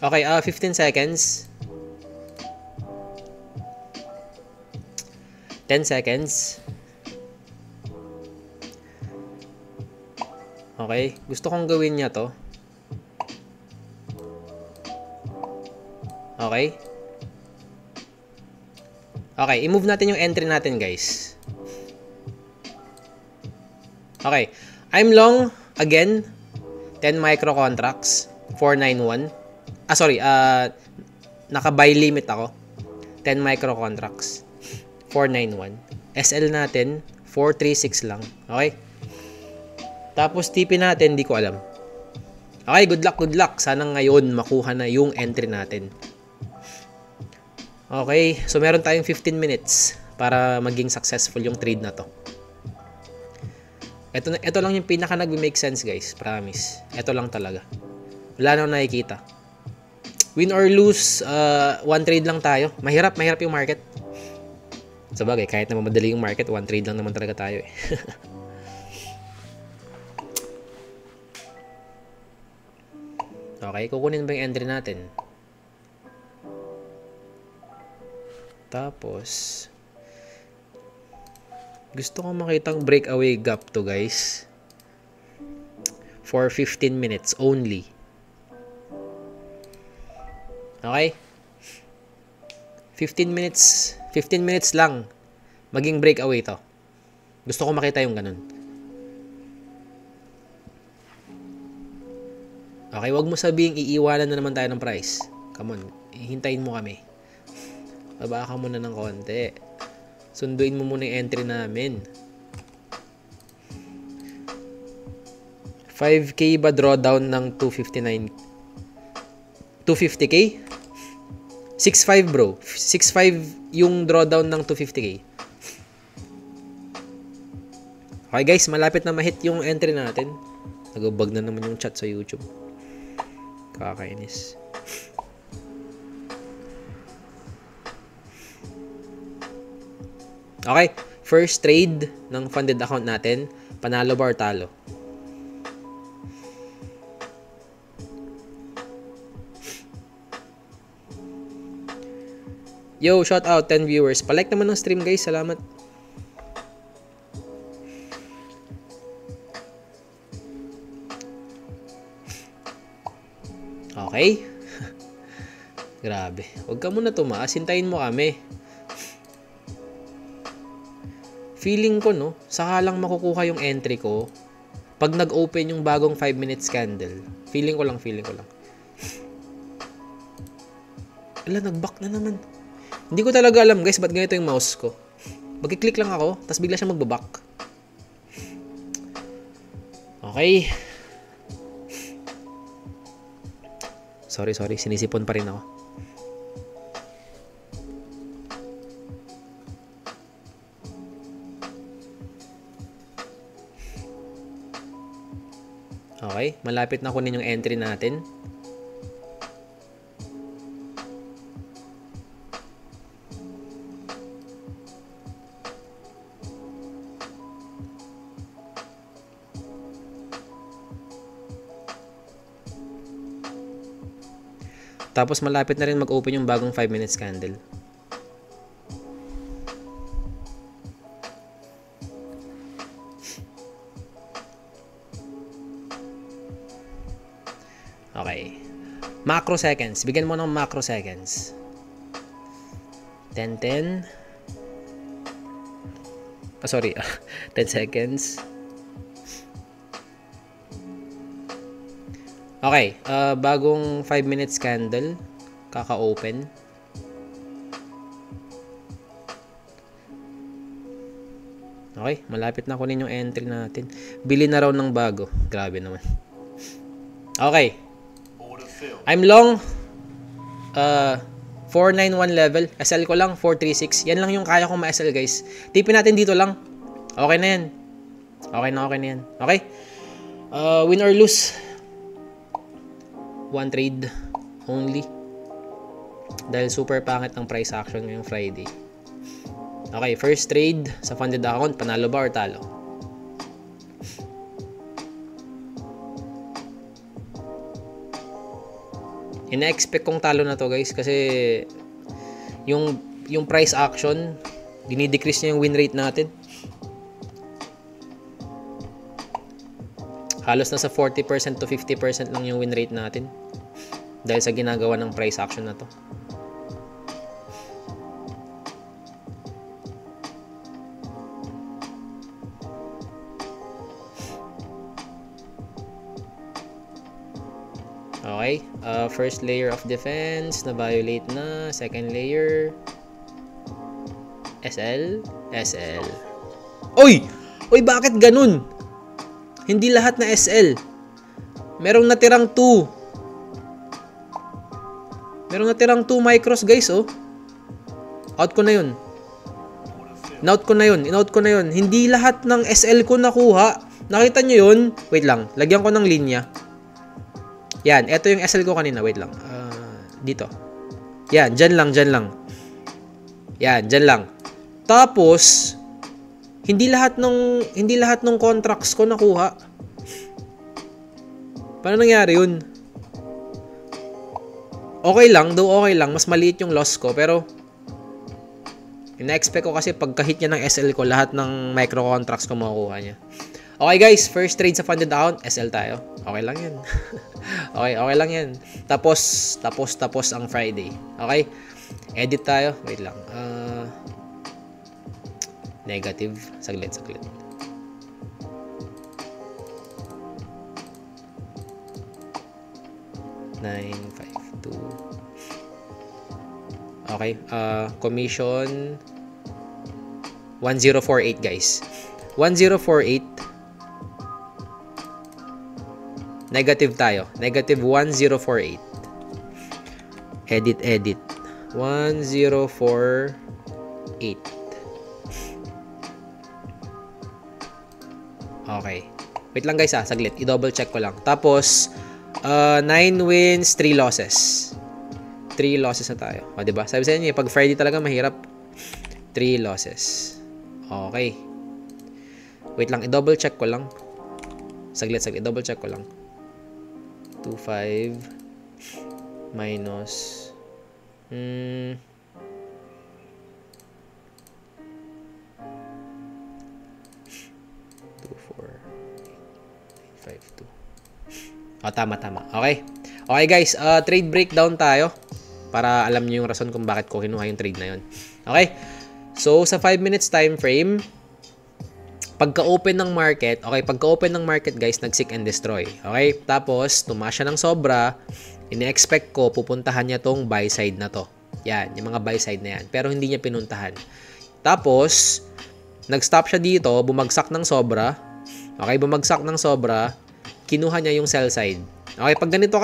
Okay, 15 seconds. 10 seconds. Okay, gusto kong gawin niya to. Okay. Okay, i-move natin yung entry natin, guys. Okay, I'm long again 10 micro contracts 491. Sorry, naka-buy limit ako. 10 micro contracts 491. SL natin 436 lang. Okay? Tapos TP natin, hindi ko alam. Okay, good luck, good luck. Sana ngayon makuha na yung entry natin. Okay, so meron tayong 15 minutes para maging successful yung trade na to. Ito lang yung pinaka nag-make sense, guys. Promise. Ito lang talaga. Wala nang nakikita. Win or lose, one trade lang tayo. Mahirap yung market. Sabagay, kahit na mamadali yung market, one trade lang naman talaga tayo eh. Okay, kukunin ba yung entry natin? Tapos, gusto ko makitang breakaway gap to, guys. For 15 minutes only. Okay? 15 minutes lang. Maging breakaway to. Gusto ko makita yung ganun. Okay, wag mo sabihing iiwanan na naman tayo ng price. Come on, hintayin mo kami. Baba ka muna ng konti. Sunduin mo muna yung entry namin. 5K ba drawdown ng 259? 250K? 6.5 bro. 6.5 yung drawdown ng 250K. Okay guys, malapit na ma-hit yung entry natin. Nag-bug na naman yung chat sa YouTube. Kakainis. Okay, first trade ng funded account natin, panalo ba or talo? Yo, shout out 10 viewers. Palike naman ng stream, guys. Salamat. Okay. Grabe. Huwag ka muna tumaas. Hintayin mo kami. Feeling ko, no, saka lang makukuha yung entry ko pag nag-open yung bagong 5 minutes candle. Feeling ko lang. Ala, nag-back na naman. Hindi ko talaga alam, guys, ba't ganito yung mouse ko. Magkiklik lang ako, tapos bigla siya magbaback. Okay. Sorry. Sinisipon pa rin ako. Okay, malapit na kunin yung entry natin. Tapos malapit na rin mag-open yung bagong 5 minutes candle. Okay. Macro seconds. Bigyan mo ng macro seconds. 10. Sorry. 10 seconds. Okay. Bagong 5 minutes candle. Kaka-open. Okay. Malapit na kunin yung entry natin. Bili na raw ng bago. Grabe naman. Okay. I'm long 491 level. SL ko lang 436. Yan lang yung kaya kong ma-SL, guys. Tipin natin dito lang. Okay na yan. Okay na yan. Okay? Win or lose. One trade only. Dahil super pangit ng price action ngayong Friday. Okay, first trade sa funded account. Panalo ba or talo? Ina-expect kong talo na to guys kasi yung price action, dinidecrease niya yung win rate natin. Halos nasa 40% to 50% lang yung win rate natin dahil sa ginagawa ng price action na to. Okay, first layer of defense na violate na, second layer SL. Oy, bakit ganun? Hindi lahat na SL. Merong natirang 2. Merong natirang 2 micros guys, oh. Out ko na 'yun. Inout ko na 'yun. Hindi lahat ng SL ko nakuha. Nakita nyo 'yun? Wait lang, lagyan ko ng linya. Yan, ito yung SL ko kanina. Wait lang. Dito. Yan, dyan lang. Yan, dyan lang. Tapos, hindi lahat ng contracts ko nakuha. Paano nangyari yun? Okay lang. Mas maliit yung loss ko. Pero, ina-expect ko kasi pagka-hit niya ng SL ko, lahat ng micro contracts ko makukuha niya. Okay guys, first trade sa funded account, SL tayo. Okay lang yan. okay lang yan. Tapos ang Friday. Okay? Edit tayo. Wait lang. Negative. Saglit. 952. Okay. Commission 1048 guys. 1048. Negative tayo. Negative 1048. Edit. 1048. Okay. Wait lang guys saglit. I-double check ko lang. Tapos, 9 wins, 3 losses. 3 losses na tayo. O, diba? Sabi sa inyo, pag Friday talaga mahirap. 3 losses. Okay. Wait lang, i-double check ko lang. Saglit. I-double check ko lang. 25 minus 2452. Tama. Okay. Okay guys, trade breakdown tayo para alam niyo yung rason kung bakit ko kinuha yung trade na yun. Okay? So, sa 5 minutes time frame, pagka-open ng market, guys, nag-seek and destroy. Okay? Tapos, tumaas siya ng sobra, ine-expect ko, pupuntahan niya tong buy side na to. Yan, yung mga buy side na yan. Pero hindi niya pinuntahan. Tapos, nag-stop siya dito, bumagsak ng sobra. Okay, bumagsak ng sobra, kinuha niya yung sell side. Okay, pag ganito,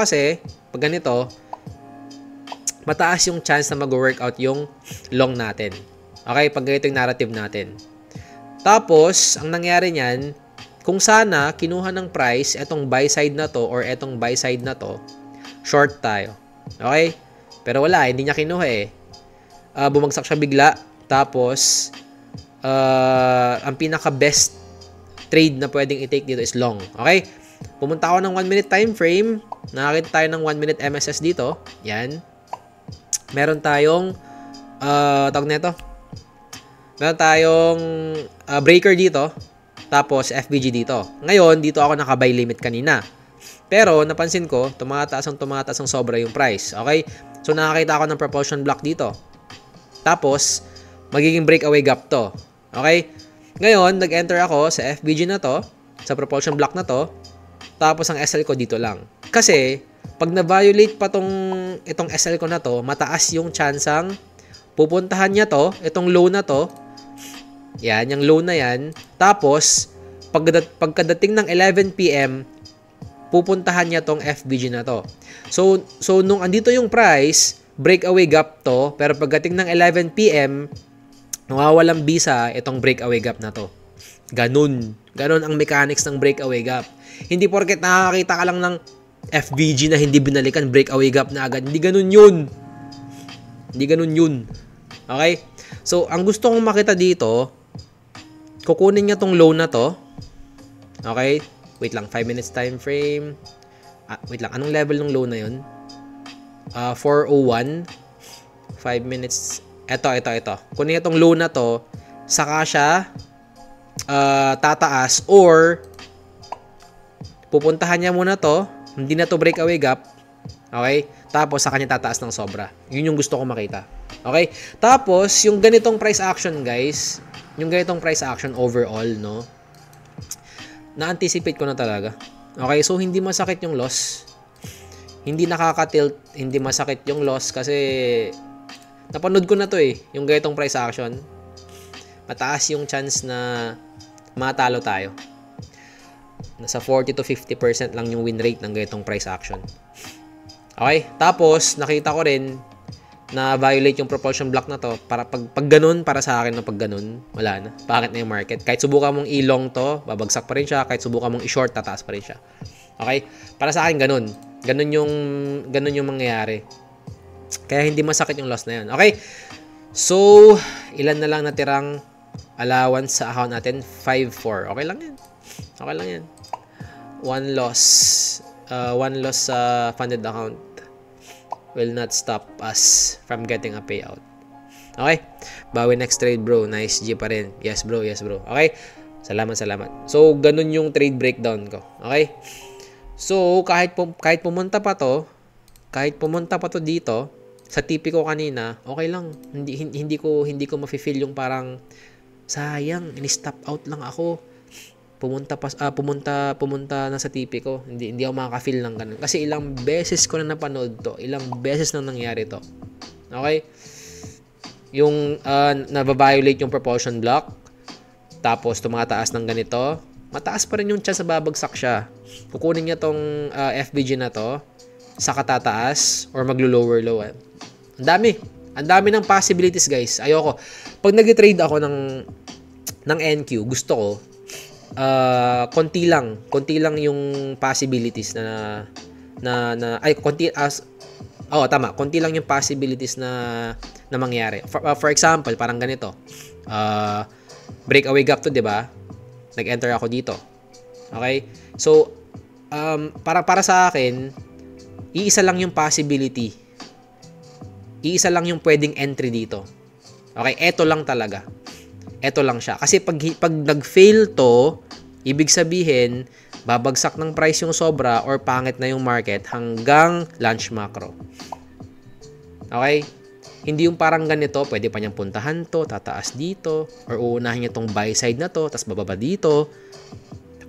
mataas yung chance na mag-workout yung long natin. Okay, pag ganito yung narrative natin. Tapos, ang nangyari niyan, kung sana kinuha ng price etong buy side na to or etong buy side na to, short tayo. Okay? Pero wala, hindi niya kinuha eh. Bumagsak siya bigla. Tapos, ang pinaka-best trade na pwedeng i-take dito is long. Okay? Pumunta ako ng 1 minute time frame. Nakakita tayo ng 1 minute MSS dito. Yan. Meron tayong tawag nito. Meron tayong breaker dito. Tapos FBG dito. Ngayon, dito ako naka-buy limit kanina. Pero napansin ko, tumataas ang sobra yung price. Okay? So nakakita ako ng propulsion block dito. Tapos magiging breakaway gap to. Okay? Ngayon, nag-enter ako sa FBG na to, sa propulsion block na to. Tapos ang SL ko dito lang. Kasi pag na-violate pa itong SL ko na to, mataas yung chansang pupuntahan niya to, itong low na to. Yan, yung low na yan. Tapos, pagkadating ng 11 PM, pupuntahan niya tong FBG na to. So nung andito yung price, breakaway gap to, pero pagdating ng 11 PM, nawawalang bisa itong breakaway gap na to. Ganun ang mechanics ng breakaway gap. Hindi porket nakakita ka lang ng FBG na hindi binalikan, breakaway gap na agad. Hindi ganun yun. Okay? So, ang gusto kong makita dito, kukunin niya tong low na to. Okay? Wait lang, 5 minutes time frame. Wait lang, anong level ng low na yun? 4:01. 5 minutes. Ito. Kunin itong low na to, saka siya tataas or pupuntahan niya muna to, hindi na to breakaway gap. Okay? Tapos sa kanya tataas ng sobra. Yun yung gusto ko makita. Okay? Tapos yung ganitong price action, guys, yung ganitong price action overall, no? Na-anticipate ko na talaga. Okay? So hindi masakit yung loss. Hindi nakaka-tilt, hindi masakit yung loss kasi napanood ko na to yung ganitong price action. Mataas yung chance na matalo tayo. Nasa 40 to 50% lang yung win rate ng ganitong price action. Okay? Tapos, nakita ko rin na violate yung propulsion block na to. Para pag ganun, para sa akin na pag ganun, wala na. Bakit na yung market? Kahit subukan mong i-long to, babagsak pa rin siya. Kahit subukan mong i-short, tataas pa rin siya. Okay? Para sa akin, ganun. Ganun yung mangyayari. Kaya hindi masakit yung loss na yun. Okay? So, ilan na lang natirang allowance sa account natin? 5-4. Okay lang yan. Okay lang yan. One loss sa funded account will not stop us from getting a payout. Okay? Bawi next trade, bro. Nice G pa rin. Yes, bro. Okay? Salamat. So, ganun yung trade breakdown ko. Okay? So, kahit pumunta pa to dito, sa TP ko kanina, okay lang. Hindi ko mafe-feel yung parang sayang, ini-stop out lang ako. Pumunta na sa TP ko. Hindi ako makaka-feel ng ganun. Kasi ilang beses ko na napanood to. Ilang beses na nangyari to. Okay? Yung nababiolate yung propulsion block. Tapos tumataas ng ganito. Mataas pa rin yung chance na babagsak siya. Kukunin niya tong FBG na to. Saka tataas or maglo-lower low. Ang dami ng possibilities, guys. Ayoko. Pag nag-trade ako ng NQ, gusto ko konti lang yung possibilities konti lang yung possibilities na mangyari. For example, parang ganito. Breakaway gap to, 'di ba? Nag-enter ako dito. Okay? So, para sa akin, iisa lang yung possibility. Iisa lang yung pwedeng entry dito. Okay? Ito lang talaga. Ito lang siya. Kasi pag nag-fail to, ibig sabihin, babagsak ng price yung sobra or pangit na yung market hanggang launch macro. Okay? Hindi yung parang ganito, pwede pa niyang puntahan to, tataas dito, or uunahin niya tong buy side na to, tas bababa dito.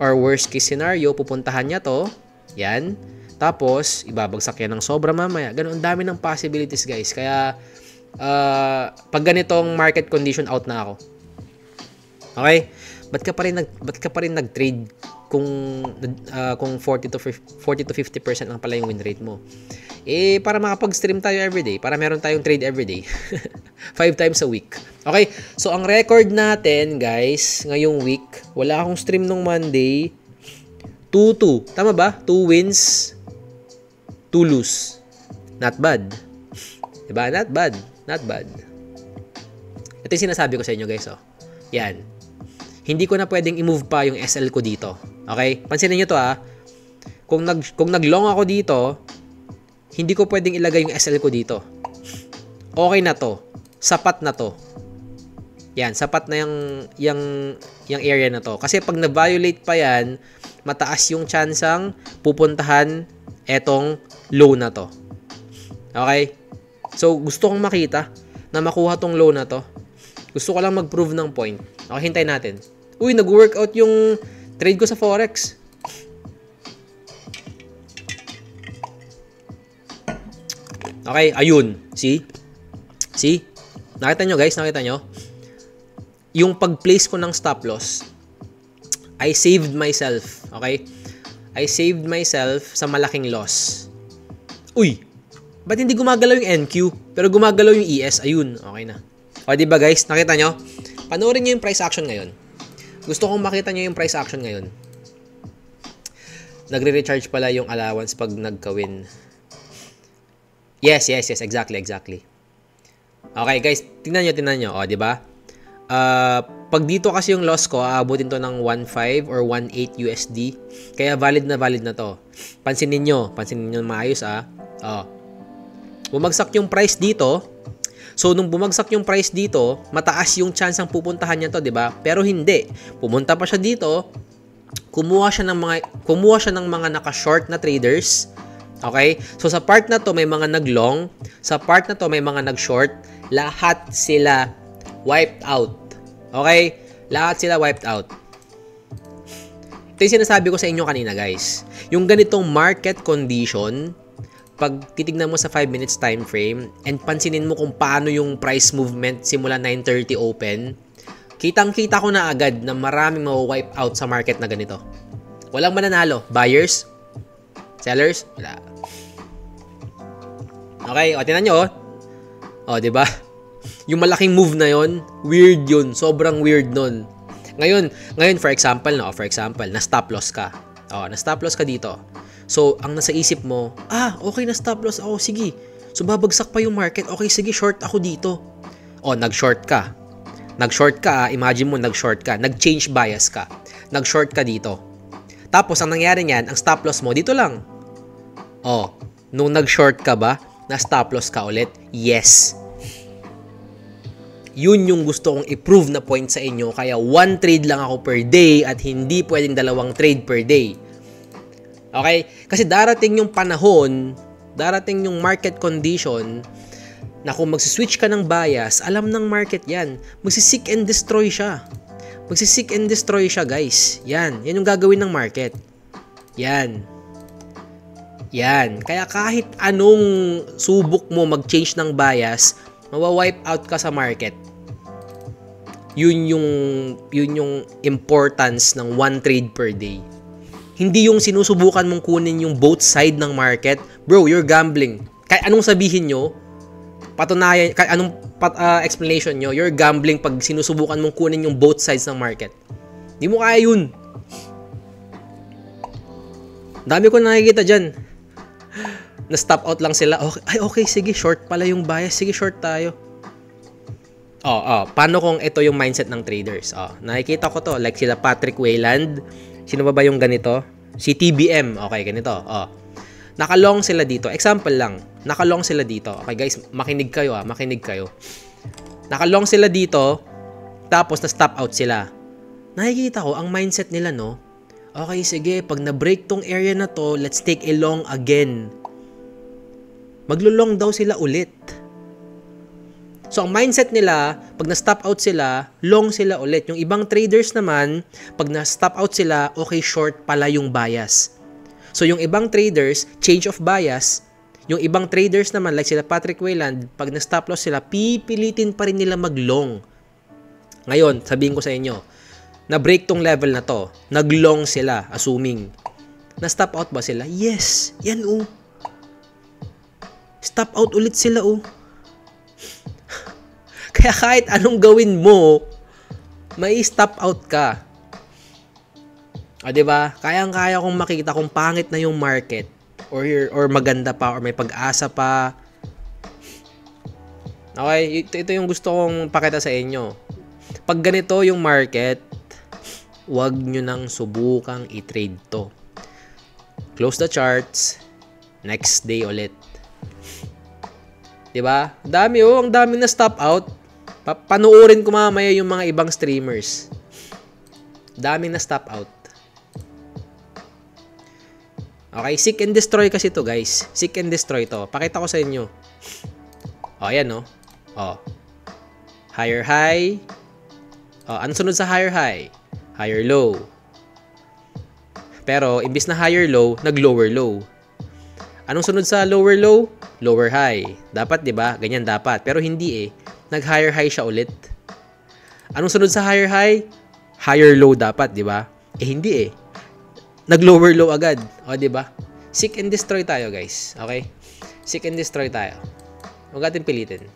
Or worst case scenario, pupuntahan niya to, yan, tapos ibabagsak yan ng sobra mamaya. Ganun, ang dami ng possibilities, guys. Kaya, pag ganitong market condition, out na ako. Okay? Ba't ka pa rin nag-trade kung 40 to 50% lang pala yung win rate mo? Para makapag-stream tayo everyday, para meron tayong trade everyday. 5 times a week. Okay? So, ang record natin, guys, ngayong week, wala akong stream nung Monday. 2-2. Tama ba? 2 wins, 2 lose. Not bad. Diba? Not bad. Ito yung sinasabi ko sa inyo, guys. Yan. Hindi ko na pwedeng i-move pa yung SL ko dito. Okay? Pansinin nyo to, Kung nag-long ako dito, hindi ko pwedeng ilagay yung SL ko dito. Okay na to. Sapat na to. Yan, sapat na yung area na to. Kasi pag na-violate pa yan, mataas yung tsansang pupuntahan etong low na to. Okay? So, gusto kong makita na makuha tong low na to. Gusto ko lang mag-prove ng point. Okay, hintayin natin. Uy, nag-workout yung trade ko sa Forex. Okay, ayun. See? Nakita nyo, guys? Nakita nyo? Yung pag-place ko ng stop loss, I saved myself. Okay? I saved myself sa malaking loss. Uy! Ba't hindi gumagalaw yung NQ? Pero gumagalaw yung ES. Ayun. Okay na. O, diba, guys? Nakita nyo? Panoorin nyo yung price action ngayon. Gusto kong makita nyo yung price action ngayon. Nagre-recharge pala yung allowance pag nagka-win. Yes. Exactly. Okay, guys. Tingnan nyo. O, diba? Pag dito kasi yung loss ko, aabutin to ng 1.5 or 1.8 USD. Kaya valid na to. Pansinin nyo maayos, O. Bumagsak yung price dito. So, nung bumagsak yung price dito, mataas yung chance ang pupuntahan niya to, di ba? Pero hindi. Pumunta pa siya dito, kumuha siya ng mga naka-short na traders. Okay? So, sa part na to, may mga nag-long. Sa part na to, may mga nag-short. Lahat sila wiped out. Okay? Lahat sila wiped out. Ito yung sinasabi ko sa inyo kanina, guys. Yung ganitong market condition, pag titignan mo sa 5 minutes time frame and pansinin mo kung paano yung price movement simula 9:30 open, kitang-kita ko na agad na maraming ma-wipe out sa market na ganito. Walang mananalo. Buyers? Sellers? Wala. Okay, o tingnan nyo, o, diba? Yung malaking move na yon, weird yun. Sobrang weird nun. Ngayon, for example, na stop loss ka. O, na stop loss ka dito. So, ang nasa isip mo, okay na stop loss ako, sige. So, babagsak pa yung market, okay, sige, short ako dito. O, nag-short ka. Imagine mo, nag-short ka. Nag-change bias ka. Nag-short ka dito. Tapos, ang nangyari niyan, ang stop loss mo, dito lang. O, nung nag-short ka ba, na stop loss ka ulit? Yes. Yun yung gusto kong i-prove na point sa inyo. Kaya, 1 trade lang ako per day at hindi pwedeng 2 trade per day. Okay? Kasi darating yung panahon, darating yung market condition na kung magsiswitch ka ng bias, alam ng market yan. Magsisik and destroy siya. Magsisik and destroy siya, guys. Yan. Yan yung gagawin ng market. Yan. Kaya kahit anong subok mo mag-change ng bias, mawa-wipe out ka sa market. Yun yung importance ng 1 trade per day. Hindi yung sinusubukan mong kunin yung both side ng market. Bro, you're gambling. Kahit anong sabihin nyo, patunayan, kahit anong explanation nyo, you're gambling pag sinusubukan mong kunin yung both sides ng market. Hindi mo kaya yun. Dami ko nakikita dyan. Na-stop out lang sila. Okay, sige, short pala yung bias. Sige, short tayo. Paano kung ito yung mindset ng traders? Nakikita ko to. Like sila Patrick Wayland. Sino ba yung ganito? Si TBM. Okay, ganito. Nakalong sila dito. Example lang. Nakalong sila dito. Okay, guys, makinig kayo. Nakalong sila dito. Tapos, na-stop out sila. Nakikita ko, ang mindset nila, no? Okay, sige, pag na-break tong area na to, let's take a long again. Maglo-long daw sila ulit. So, ang mindset nila, pag na-stop out sila, long sila ulit. Yung ibang traders naman, pag na-stop out sila, okay, short pala yung bias. So, yung ibang traders, change of bias. Yung ibang traders naman, like sila Patrick Wayland, pag na-stop loss sila, pipilitin pa rin nila mag-long. Ngayon, sabihin ko sa inyo, na-break tong level na to, nag-long sila, assuming. Na-stop out ba sila? Yes. Yan, Stop out ulit sila, Kaya kahit anong gawin mo, may stop out ka. Diba? Kayang-kaya kong makita kung pangit na yung market or maganda pa or may pag-asa pa. Okay, ito yung gusto kong pakita sa inyo. Pag ganito yung market, wag nyo nang subukang i-trade to. Close the charts. Next day ulit. Diba? Ang dami na stop out. Panuorin ko mamaya yung mga ibang streamers. Daming na stop out. Okay, seek and destroy kasi to, guys. Seek and destroy to. Pakita ko sa inyo. Ayan, higher high. Ano sunod sa higher high? Higher low. Pero, imbis na higher low, nag-lower low. Anong sunod sa lower low? Lower high. Dapat, di ba? Ganyan dapat. Pero hindi nag-higher high siya ulit. Anong sunod sa higher high? Higher low dapat, di ba? Hindi nag-lower low agad. Di ba? Seek and destroy tayo, guys. Okay? Seek and destroy tayo. Huwag natin pilitin.